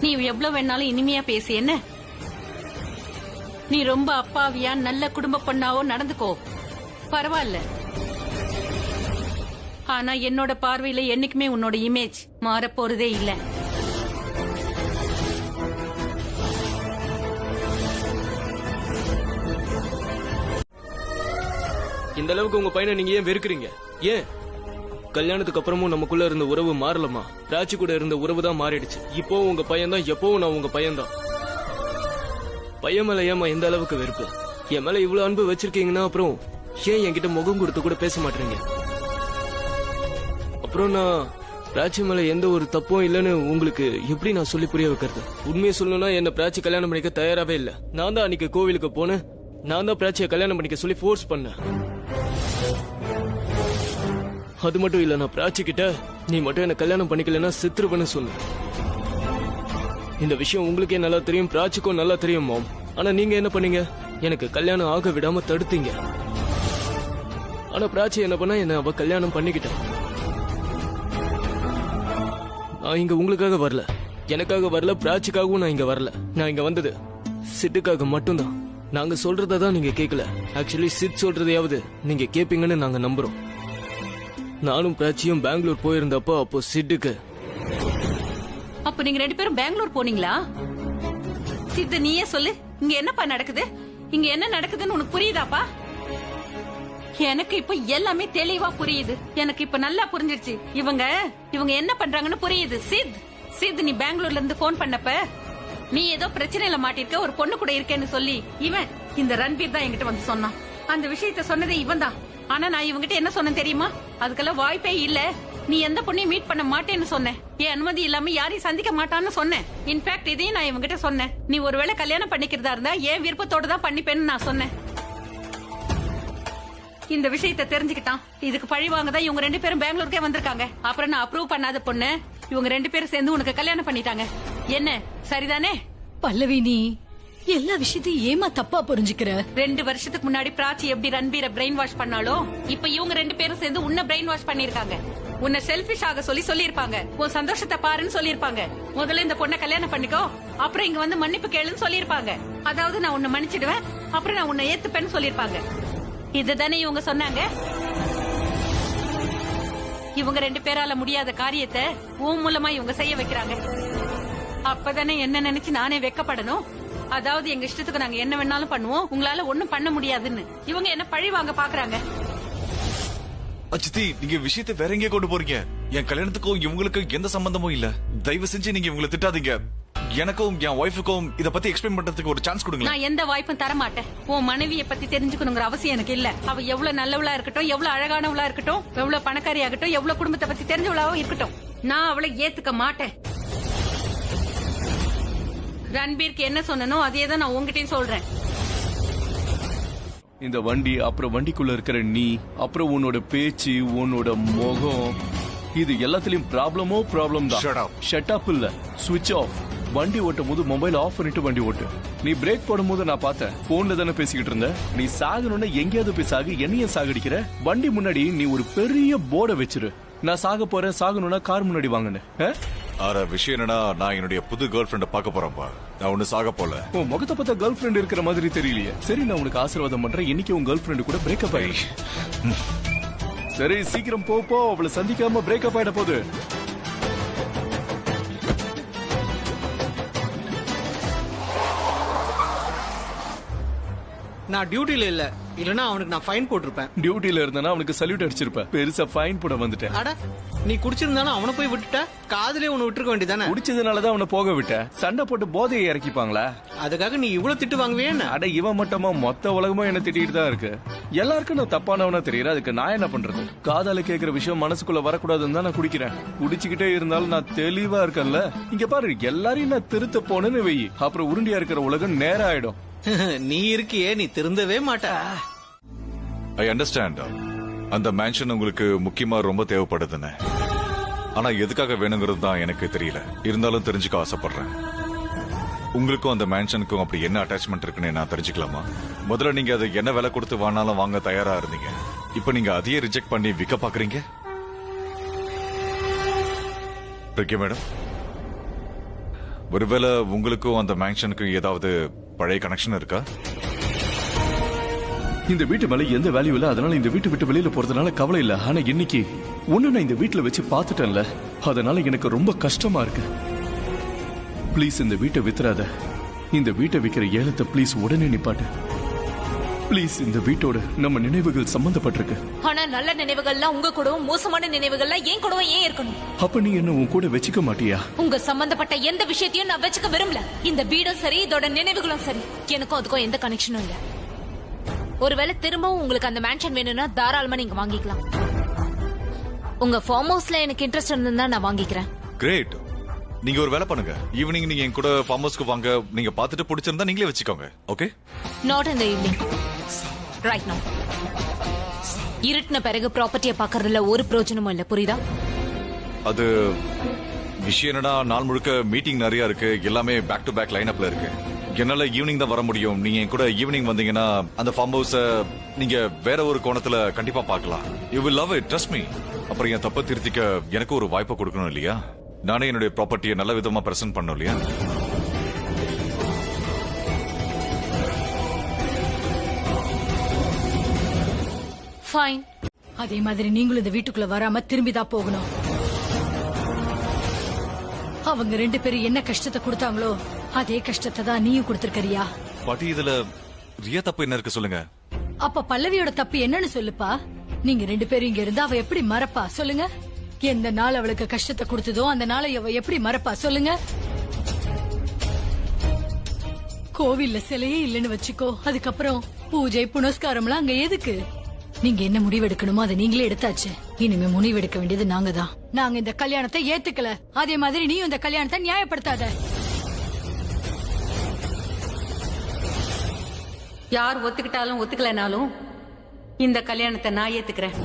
நீ எவ்வளவு வேணாலும் இனிமையா பேசு. என்ன நீ ரொம்ப அப்பாவியா நல்ல குடும்ப பொண்ணாவோ நடந்துக்கோ, பரவாயில்ல. ஆனா என்னோட பார்வையில என்னைக்குமே உன்னோட இமேஜ் மாற போறதே இல்ல. இந்த அளவுக்கு உங்க பையனை நீங்க ஏன் வெறுக்கிறீங்க? ஏன் கல்யாணத்துக்கு அப்புறமும் நமக்குள்ள இருந்த உறவு மாறலமா? ராச்சி கூட இருந்த உறவு தான் மாறிடுச்சு. இப்போ உங்க பையன் தான், எப்பவும் நான் உங்க பையன் தான். பையன் மேல ஏமா எந்த அளவுக்கு வெறுப்பு? என் மேல இவ்வளவு அன்பு வச்சிருக்கீங்கன்னா அப்புறம் ஏன் என்கிட்ட முகம் கொடுத்து கூட பேச மாட்டீங்க? அப்புறம் நான் பிராச்சி மேல எந்த ஒரு தப்பும் இல்லைன்னு உங்களுக்கு எப்படி நான் சொல்லி புரிய வைக்கிறது? உண்மையை சொல்லணும்னா என்ன பிராச்சி கல்யாணம் பண்ணிக்க தயாராவே இல்ல. நான் தான் அன்னைக்கு கோவிலுக்கு போனேன். நான் தான் பிராச்சியை கல்யாணம் பண்ணிக்க சொல்லி ஃபோர்ஸ் பண்ணேன். அது மட்டும் இல்ல, நான் பிராச்சி கிட்ட நீ மட்டும் என்ன கல்யாணம் பண்ணிக்கலன்னா செத்துருவேன்னு சொன்னேன். இந்த விஷயம் உங்களுக்கே நல்லா தெரியும், பிராச்சிக்கும் நல்லா தெரியும் மாம். ஆனா நீங்க என்ன பண்ணீங்க? எனக்கு கல்யாணம் ஆக விடாம தடுத்தீங்க. ஆனா பிராச்சி என்ன பண்ணா, என்ன அவ கல்யாணம் பண்ணிக்கிட்டான். நான் இங்க உங்களுக்காக வரல, எனக்காக வரல, பிராச்சிக்காகவும் நான் இங்க வரல. நான் இங்க வந்தது சிட்டுக்காக மட்டும்தான். நாங்க சொல்றதான் நீங்க கேட்கல. ஆக்சுவலி சிட் சொல்றதையாவது நீங்க கேப்பீங்கன்னு நாங்க நம்புறோம். நானும் பிராச்சியும் பெங்களூர் போயிருந்தப்போ அப்போ சிட்டுக்கு. அப்ப நீங்க 2 பேரும் பெங்களூர் போனீங்களா? சித்து நீயே சொல்லு, இங்க என்னப்பா நடக்குது? இங்க என்ன நடக்குதுன்னு உனக்கு புரியுதாப்பா? எனக்கு இப்ப எல்லாமே தெளிவா புரியுது. எனக்கு இப்ப நல்லா புரிஞ்சிருச்சு. இவங்க என்ன பண்றாங்கன்னு புரியுது. சித் நீ பெங்களூர்ல இருந்து போன் பண்ணப்ப நீ ஏதோ பிரச்சனையில மாட்டிருக்க, ஒரு பொண்ணு கூட இருக்கேன்னு சொல்லி இவன் இந்த ரன்பீர் தான் என்கிட்ட வந்து சொன்னான். அந்த விஷயத்த சொன்னதே இவன் தான். ஆனா நான் இவங்கிட்ட என்ன சொன்னேன் தெரியுமா? அதுக்கெல்லாம் வாய்ப்பே இல்ல, நீ எந்த பொண்ணையும் மீட் பண்ண மாட்டேன்னு சொன்னேன். என் அனுமதி இல்லாம யாரையும் சந்திக்க மாட்டான்னு சொன்னேன். இன்ஃபேக்ட் இதையும் நான் இவங்கிட்ட சொன்னேன். நீ ஒருவேளை கல்யாணம் பண்ணிக்கிறதா இருந்தா என் விருப்பத்தோட தான் பண்ணிப்பேன்னு நான் சொன்னேன். இந்த விஷயத்தை தெரிஞ்சுக்கிட்டான். இதுக்கு பழி வாங்கதான் இவங்க 2 பேரும் பெங்களூருக்கே வந்திருக்காங்க. அப்புறம் நான் அப்ரூவ் பண்ணாத பொண்ணு இவங்க 2 பேரும் சேர்ந்து உனக்கு கல்யாணம் பண்ணிட்டாங்க. என்ன சரிதானே? பல்லவி, நீ எல்லா விஷயத்தையும் ஏமா தப்பா புரிஞ்சுக்கிற? 2 வருஷத்துக்கு முன்னாடி பிராச்சி எப்படி ரன்பீரை பிரெயின் வாஷ் பண்ணாலோ, இப்ப இவங்க 2 பேரும் சேர்ந்து உன்னை பிரெயின் வாஷ் பண்ணிருக்காங்க. உன்னை செல்ஃபிஷ் ஆக சொல்லிருப்பாங்க. உன் சந்தோஷத்தை பாருன்னு சொல்லிருப்பாங்க. முதல்ல இந்த பொண்ணை கல்யாணம் பண்ணிக்கோ, அப்புறம் இங்க வந்து மன்னிப்பு கேளுன்னு சொல்லிருப்பாங்க. அதாவது நான் உன்னை மன்னிச்சிடுவேன், அப்புறம் நான் உன்னை ஏத்துப்பேன்னு சொல்லிருப்பாங்க. இதுதானே இவங்க சொன்னாங்க. இவங்க 2 பேரால முடியாத காரியத்தை உன் மூலமா இவங்க செய்ய வைக்கிறாங்க. அப்பதானே என்ன நினைச்சு நானே வெக்கப்படணும். அதாவது எங்க இஷ்டத்துக்கு நாங்க என்ன வேணாலும் பண்ணுவோம், உங்களால ஒண்ணும் பண்ண முடியாதுன்னு இவங்க என்ன பழி வாங்க பாக்குறாங்க. அஜித்தி, நீங்க விஷயத்தை வேற எங்கேயே கொண்டு போறீங்க. என் கல்யாணத்துக்கும் இவங்களுக்கும் எந்த சம்பந்தமும் இல்ல. தயவு செஞ்சு நீங்க இவங்களை திட்டாதீங்க. எனக்கும் என் ஒய்ஃபுக்கும் இத பத்தி எக்ஸ்பிளைன் பண்றதுக்கு ஒரு சான்ஸ் கொடுங்க. நான் எந்த வாய்ப்பும் தர மாட்டேன். உன் மனைவியை பத்தி தெரிஞ்சுக்கணுங்கிற அவசியம் எனக்கு இல்ல. அவ எவ்வளவு நல்லவளா இருக்கட்டும், எவ்வளவு அழகானவளா இருக்கட்டும், எவ்வளவு பணக்காரி ஆகட்டும், எவ்வளவு குடும்பத்தை பத்தி தெரிஞ்சவளாவும் இருக்கட்டும், நான் அவளை ஏத்துக்க மாட்டேன். ரன்பீருக்கு என்ன சொன்னனோ அதே தான் நான் உங்ககிட்டயும் சொல்றேன். இந்த வண்டி, அப்புறம் வண்டிக்குள்ள இருக்கிற நீ, அப்புறம் உன்னோட பேச்சு, உன்னோட முகம், இது எல்லாத்துலயும் ப்ராப்ளம் தான். ஷட் அப் இல்ல, ஸ்விட்ச் ஆஃப். வண்டி ஓட்டும் போது மொபைல் ஆஃப் பண்ணிட்டு வண்டி ஓட்டு. நீ பிரேக் போடும் போது நான் பார்த்தேன், போன்ல தானே பேசிக்கிட்டு இருந்த. நீ சாகணும்னா எங்கேயாவது போய் சாகு, என்னைய சாகடிக்கிற. வண்டி முன்னாடி நீ ஒரு பெரிய போர்டை வச்சிரு, நான் சாக போறேன், சாகணும்னா கார் முன்னாடி வாங்கன்னு. விஷயம் என்னன்னா, நான் என்னுடைய புது கேர்ள் ஃபிரெண்ட பார்க்க போறேன்ப்பா. நான் ஒண்ணு சாக போல. உன் முகத்தை பார்த்தா கேர்ள் ஃபிரெண்ட் இருக்கிற மாதிரி தெரியலையே. சரி, நான் உனக்கு ஆசீர்வாதம் பண்றேன். இன்னைக்கு உன் கேர்ள் ஃபிரெண்ட் கூட பிரேக்கப் ஆயிடுச்சு. சரி, சீக்கிரம் போ, அவளை சந்திக்காம பிரேக்கப் ஆயிட போகுது. நான் டியூட்டில இல்ல, இல்லனா அவனுக்கு நான் ஃபைன் போட்டிருப்பேன். டியூட்டில இருந்தானா அவனுக்கு சல்யூட் அடிச்சிருப்பேன். பெருசா ஃபைன் போட வந்துட்டேன். அட, நீ குடிச்சிருந்தாலும் அவனை போய் விட்டுட்ட, காதுலயே உன்னை விட்டுருக்க வேண்டியதானே. குடிச்சதுனாலதான் அவனை போக விட்ட. சண்டை போட்டு போதையை இறக்கிப்பாங்களா? அதுக்காக நீ இவ்வளவு திட்டு வாங்குவேன்னு? அட, இவன் மட்டுமா, மொத்த உலகமும் என்ன திட்டிட்டு தான் இருக்கு. எல்லாருக்கும் நான் தப்பானவனா தெரியல. அதுக்கு நான் என்ன பண்றது? காதால கேக்குற விஷயம் மனசுக்குள்ள வரக்கூடாதுன்னு தான் நான் குடிக்கிறேன். குடிச்சுக்கிட்டே இருந்தாலும் நான் தெளிவா இருக்கேன்ல. இங்க பாரு, எல்லாரையும் நான் திருத்த போனேன்னு வெயி, அப்புறம் உருண்டியா இருக்கிற உலகம் நேரம் ஆயிடும். நீ இருக்கியே, நீ திருந்தவே மாட்ட. I understand. அந்த மேன்ஷன் உங்களுக்கு முக்கியமா ரொம்ப தேவைப்படுதுன்னு. ஆனா எதுக்காக வேணுங்கிறது தான் எனக்கு தெரியல. இருந்தாலும் தெரிஞ்சுக்க ஆசைப்படுறேன். உங்களுக்கும் அந்த மேன்ஷனுக்கும் அப்படி என்ன அட்டாச்மெண்ட் இருக்குன்னு நான் தெரிஞ்சுக்கலாமா? முதல்ல நீங்க அதை என்ன விலை கொடுத்து வாங்கினாலும் வாங்க தயாரா இருந்தீங்க. இப்ப நீங்க அதையே ரிஜெக்ட் பண்ணி விற்க பாக்குறீங்க. மேடம், ஒருவேளை உங்களுக்கும் அந்த மேன்ஷனுக்கும் ஏதாவது பழைய கனெக்ஷன் இருக்கா? இந்த வீட்டு மேல எந்த வேல்யூ இல்ல, அதனால இந்த வீட்டு விட்டு வெளியில போறதுனால கவலை இல்ல. ஆனா இன்னைக்கு ஒண்ணு நான் இந்த வீட்டுல வச்சு பாத்துட்டேன்ல, அதனால எனக்கு ரொம்ப கஷ்டமா இருக்கு. ப்ளீஸ் இந்த வீட்டை வித்துறாத. இந்த வீட்டை விக்கிற ஏலத்தை ப்ளீஸ் உடனே நிப்பாட்டு. ப்ளீஸ், இந்த வீட்டோட நம்ம நினைவுகள் சம்பந்தப்பட்டிருக்கு. ஆனா நல்ல நினைவுகள்லாம் உங்க கூடவும், மோசமான நினைவுகள்லாம் ஏன் கூடவும் ஏன் இருக்கணும்? அப்ப நீ என்ன உன் கூட வச்சுக்க மாட்டியா? உங்க சம்பந்தப்பட்ட எந்த விஷயத்தையும் நான் வச்சுக்க விரும்பல. இந்த வீடும் சரி, இதோட நினைவுகளும் சரி, எனக்கும் அதுக்கும் எந்த கனெக்ஷனும் இல்ல. ஒருவேளை திரும்பவும் உங்களுக்கு அந்த மேன்ஷன் வேணும்னா தாராளமா நீங்க வாங்கிக்கலாம். உங்க ஃபார்ம் ஹவுஸ்ல எனக்கு இன்ட்ரெஸ்ட் இருந்தா நான் வாங்கிக்கிறேன். கிரேட். நீங்க ஒரு வேலை பண்ணுங்க, ஈவினிங் நீங்க என் கூட ஃபார்ம் ஹவுஸ்க்கு வாங்க. நீங்க பாத்துட்டு பிடிச்சிருந்தா நீங்களே வச்சுக்கோங்க. Okay? Not in the evening, right now. இருட்டின பிறகு ப்ராப்பர்ட்டியை பாக்குறதுல ஒரு பிரயோஜனமும் இல்ல, புரியுதா? அது விஷயம் என்னடா, நாள் முழுக்க மீட்டிங் நிறைய இருக்கு, எல்லாமே பேக் டு பேக் லைன் அப்ல இருக்கு. என்னால ஈவினிங் தான் வர முடியும். நீங்க என் கூட ஈவினிங் வந்தீங்கன்னா அந்த ஃபார்ம் ஹவுஸ நீங்க வேற ஒரு கோணத்துல கண்டிப்பா பார்க்கலாம். You will love it, trust me. அப்புறம் என் தப்ப திருத்திக்க எனக்கு ஒரு வாய்ப்பை கொடுக்கணும் இல்லையா? நானே என்னுடைய ப்ராப்பர்ட்டியை நல்ல விதமா பிரசன்ட் பண்ணணும் இல்லையா? ஃபைன். அதே மாதிரி நீங்களும் இந்த வீட்டுக்குள்ள வராம திரும்பிதான் போகணும். அவங்க 2 பேரும் என்ன கஷ்டத்தை கொடுத்தாங்களோ அதே கஷ்டத்தை தான் நீயும் கொடுத்திருக்கறியா? பாட்டி, இதுல ரியா தப்பு என்ன இருக்கு சொல்லுங்க. அப்ப பல்லவியோட தப்பு என்னன்னு சொல்லுப்பா. நீங்க 2 பேரும் இங்க இருந்தா அவ எப்படி மறப்பா சொல்லுங்க? எந்த நாள் அவளுக்கு கஷ்டத்தை கொடுத்ததோ அந்த நாளை அவ எப்படி மறப்பா சொல்லுங்க? கோவில்ல சிலையே இல்லன்னு வச்சுக்கோ, அதுக்கப்புறம் பூஜை புனஸ்காரம்லாம் அங்க எதுக்கு? நீங்க என்ன முடிவெடுக்கணுமோ அதை நீங்களே எடுத்தாச்சு. இனிமே முடிவெடுக்க வேண்டியது நாங்க தான். நாங்க இந்த கல்யாணத்தை ஏத்துக்கல, அதே மாதிரி நீயும் இந்த கல்யாணத்தை நியாயப்படுத்தாத. யார் ஒத்துக்கிட்டாலும் ஒத்துக்கலனாலும் இந்த கல்யாணத்தை நான் ஏத்துக்கிறேன்.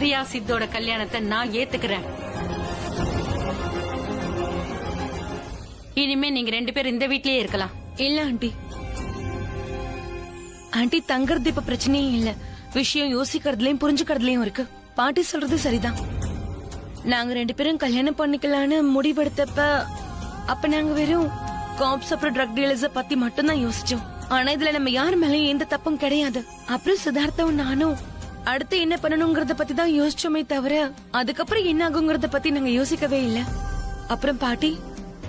ரியா சித்தோட கல்யாணத்தை நான் ஏத்துக்கிறேன். இனிமே நீங்க 2 பேரும் இந்த வீட்லயே இருக்கலாம். இல்ல ஆண்டி, ஆண்டி தங்கறது இப்ப பிரச்சனையே இல்ல. விஷயம் யோசிக்கிறதுலயும் புரிஞ்சுக்கிறதுலயும் இருக்கு. பாட்டி சொல்றது சரிதான். நாங்க 2 பேரும் கல்யாணம் பண்ணிக்கலான்னு முடிவெடுத்தப்ப அப்ப நாங்க வெறும் காப்ஸ் அப்புறம் ட்ரக் டீலர்ஸ பத்தி மட்டும் தான் யோசிச்சோம். ஆனா இதுல நம்ம யார் மேலயும் எந்த தப்பும் கிடையாது. அப்புறம் சித்தார்த்தவும் நானும் அடுத்து என்ன பண்ணணுங்கிறத பத்தி தான் யோசிச்சோமே தவிர அதுக்கப்புறம் என்ன ஆகுங்கிறத பத்தி நாங்க யோசிக்கவே இல்ல. அப்புறம் பாட்டி,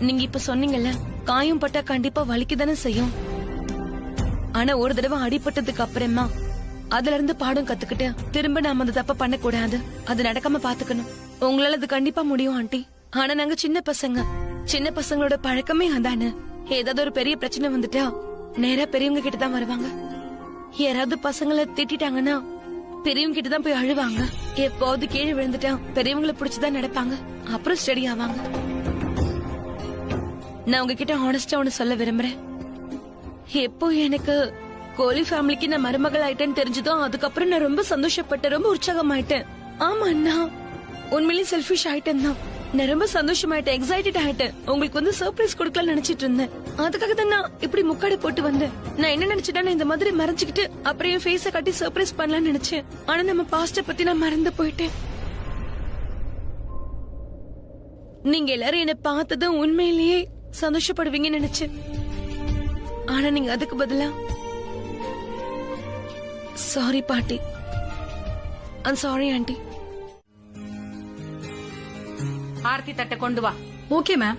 நீங்க இப்ப சொன்னீங்கல்ல, காயம் பட்டா கண்டிப்பா வலிக்குதானே செய்யும். ஆனா ஒரு தடவை அடிபட்டதுக்கு அப்புறமா அதுல இருந்து பாடம் கத்துக்கிட்டு திரும்ப நாம அந்த தப்ப பண்ண கூடாது. அது நடக்காம பாத்துக்கணும். உங்களால அது கண்டிப்பா முடியும் ஆண்டி. ஆனா நாங்க சின்ன பசங்க, சின்ன பசங்களோட பழக்கமே அதானே. ஏதாவது ஒரு பெரிய பிரச்சனை வந்துட்டா நேரா பெரியவங்க கிட்ட தான் வருவாங்க. யாராவது பசங்களை திட்டாங்கன்னா பெரியவங்க கிட்ட தான் போய் அழுவாங்க. எப்போது கீழே விழுந்துட்டா பெரியவங்களை பிடிச்சுதான் நடப்பாங்க. அப்புறம் ஸ்டடி ஆவாங்க. நான் உங்ககிட்ட ஹானஸ்டா ஒன்னு சொல்ல விரும்புறேன். எப்போ எனக்கு கோலி ஃபேமிலிக்கு நான் மருமகள் ஆயிட்டேன்னு தெரிஞ்சதோ அதுக்கப்புறம் நான் ரொம்ப சந்தோஷப்பட்டேன், ரொம்ப உற்சாகமாயிட்டேன். ஆமா, நான் உண்மையிலேயே செல்ஃபிஷ் ஆயிட்டேன் தான். நான் ரொம்ப சந்தோஷமாயிட்டேன், எக்ஸைட்டட் ஆயிட்டேன். உங்களுக்கு வந்து சர்ப்ரைஸ் கொடுக்கலாம் நினைச்சிட்டு இருந்தேன். அதுக்காக தான் நான் இப்படி முக்காடு போட்டு வந்தேன். நான் என்ன நினைச்சிட்டேன், இந்த மாதிரி மறைஞ்சுக்கிட்டு அப்புறம் என் ஃபேஸ காட்டி சர்ப்ரைஸ் பண்ணலாம்னு நினைச்சேன். ஆனா நம்ம பாஸ்ட பத்தி நான் மறந்து போயிட்டேன். நீங்க எல்லாரும் என்ன பார்த்ததும் உண்மையிலேயே சந்தோஷப்படுவீங்கன்னு நினைச்சேன். ஆனா நீங்க அதுக்கு பதிலா சாரி பாட்டி, ஐம் சாரி ஆண்டி. ஆர்த்தி தட்டை கொண்டு வா. Okay ma'am.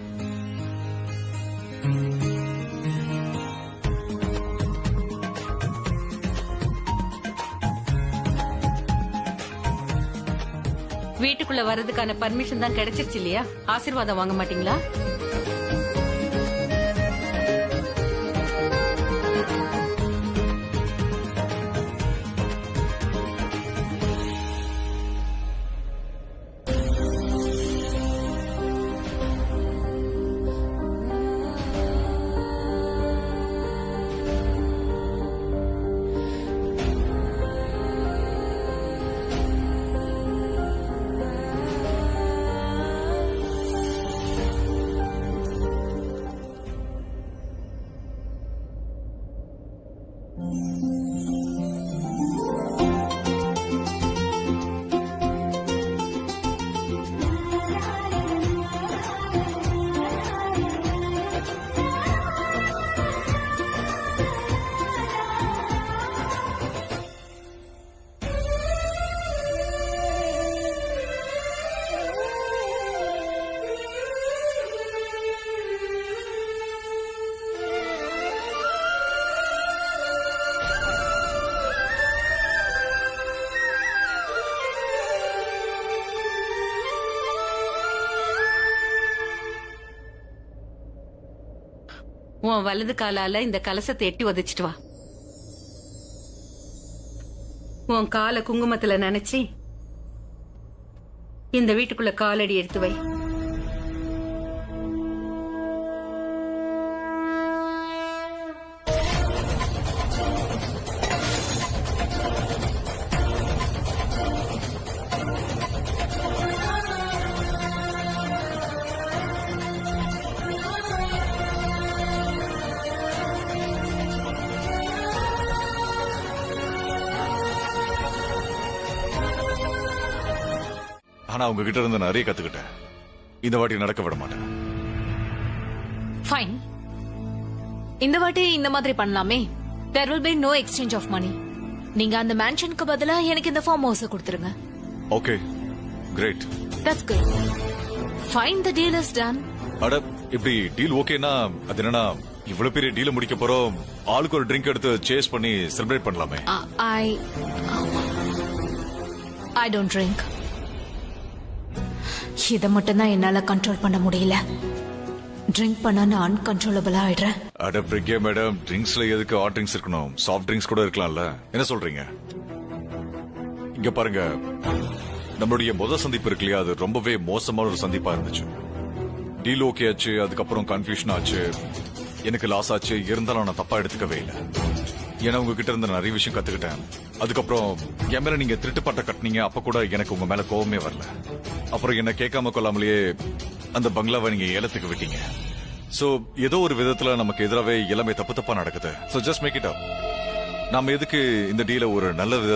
வீட்டுக்குள்ள வர்றதுக்கான பர்மிஷன் தான் கிடைச்சிருச்சு இல்லையா? ஆசீர்வாதம் வாங்க மாட்டீங்களா? உன் வலது காலால இந்த கலசத்தை எட்டி உதைச்சிட்டு வா. உன் காலை குங்குமத்துல நினைச்சு இந்த வீட்டுக்குள்ள காலடி எடுத்து வை. ஆனா உங்ககிட்ட இருந்து நிறைய கத்துக்கிட்டேன். இந்த வாட்டி நடக்க விட மாட்டேன். ஃபைன். இந்த வாட்டி இந்த மாதிரி பண்ணலாமே. There will be no exchange of money. நீங்க அந்த மேன்ஷனுக்கு பதிலா எனக்கு இந்த ஃபார்ம் ஹவுஸ் கொடுத்துருங்க. Okay, great. That's good. Fine, the deal is done. அட, இப்படி டீல் ஓகேனா அது என்னன்னா இவ்வளவு பெரிய டீல முடிக்க போறோம். ஆளுக்கு ஒரு ட்ரிங்க் எடுத்து சேஸ் பண்ணி செலிப்ரேட் பண்ணலாமே. I don't drink. இத மட்டும் தான் என்னால கண்ட்ரோல் பண்ண முடியல. ட்ரிங்க் பண்ணா நான் அன்கண்ட்ரோலபிளா ஆயிடுறேன். அட பிரியா மேடம், ட்ரிங்க்ஸ்ல எதுக்கு ஹாட் ட்ரிங்க்ஸ் இருக்கணும்? சாஃப்ட் ட்ரிங்க்ஸ் கூட இருக்கலாம்ல. என்ன சொல்றீங்க? இங்க பாருங்க, நம்மளுடைய முதல் சந்திப்பு இருக்கு இல்லையா, அது ரொம்பவே மோசமான ஒரு சந்திப்பா இருந்துச்சு. டீல் ஓகே ஆச்சு, அதுக்கப்புறம் கன்ஃபியூஷன் ஆச்சு, எனக்கு லாஸ் ஆச்சு. இருந்தாலும் நான் தப்பா எடுத்துக்கவே இல்லை. ஏன்னா உங்ககிட்ட இருந்து நிறைய விஷயம் கத்துக்கிட்டேன். அதுக்கப்புறம் என் மேல நீங்க திருட்டு பட்ட கட்டினீங்க, அப்ப கூட எனக்கு உங்க மேல கோவமே வரல. அப்புறம் என்ன கேட்காம கொள்ளாமலேயே அந்த பங்களாவை நீங்க ஏலத்துக்கு விட்டீங்க. சோ ஏதோ ஒரு விதத்துல நமக்கு எதிராவே எல்லாமே தப்பு தப்பா நடக்குது. So just make it up. நாம எதுக்கு இந்த டீல ஒரு நல்ல விதத்துல